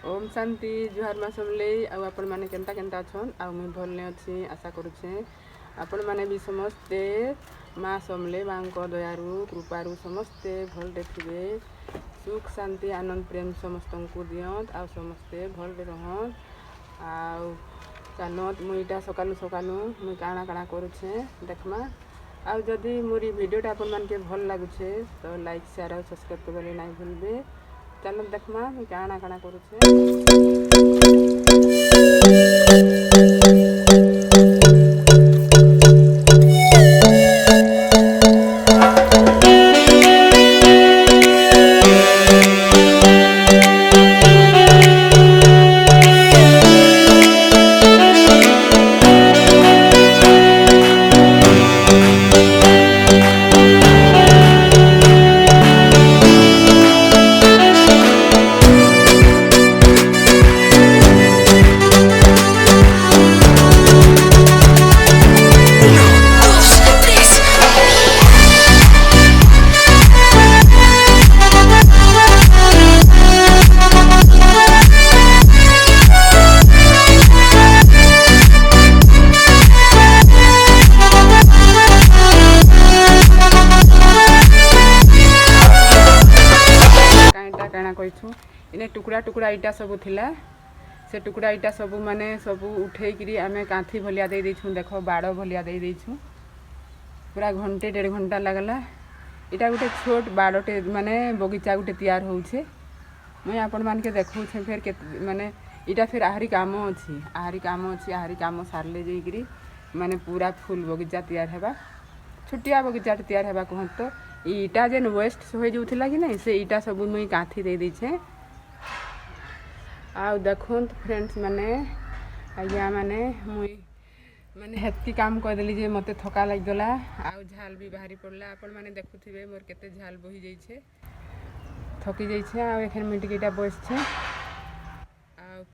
ओम शांति जुहार माँ समले आपण मैंने केन्ता अच्छन आ मुई भल अच्छी आशा करुचे आपण मैंने भी समस्ते माँ समले माँ दयारू कृपारू समस्ते भल थे सुख शांति आनंद प्रेम समस्त को दियंत आ समस्ते भल रहन आनत मुईटा सकालू सकालू मुई काଣା काଣା करुचे देखमा आ जदि मोरी वीडियोटा आपण मानके भल लगुचे तो लाइक शेयर और सब्सक्राइब करबे नहीं भूलबे। चलो देखमा मुई काଣା काଣା करुचे। इने टुकड़ा टुकड़ा इटा सबू थिला से टुकड़ा इटा सबू माने सबू उठेकरी आमे कांथी भलिया दे देछु देखो बाड़ भलिया दे देछु पूरा घंटे 1.5 घंटा लगला इटा गोटे छोट बाड़टे माने बगीचा गोटे तैयार होउछे मैं आपण मान के देखौ छे फिर के माने इटा फिर आहारी काम सारले जेकरी माने पूरा फुल बगीचा तैयार हेबा छोटिया बगीचा तैयार हेबा कहत तो इटा जेन वेस्ट हो जाउथिला कि नहीं से इटा सबू मुई कांथी दे दी छे आ देखुन फ्रेंड्स माने आज्ञा माने मुई माने हेतकी काम कर देली जे मते थका लग गला आ झाल भी बाहरी पड़ला आपण माने देखुथिबे मोर केते झाल बही जाई छे थकी जाई छे आ एखन मिट केटा बस छे।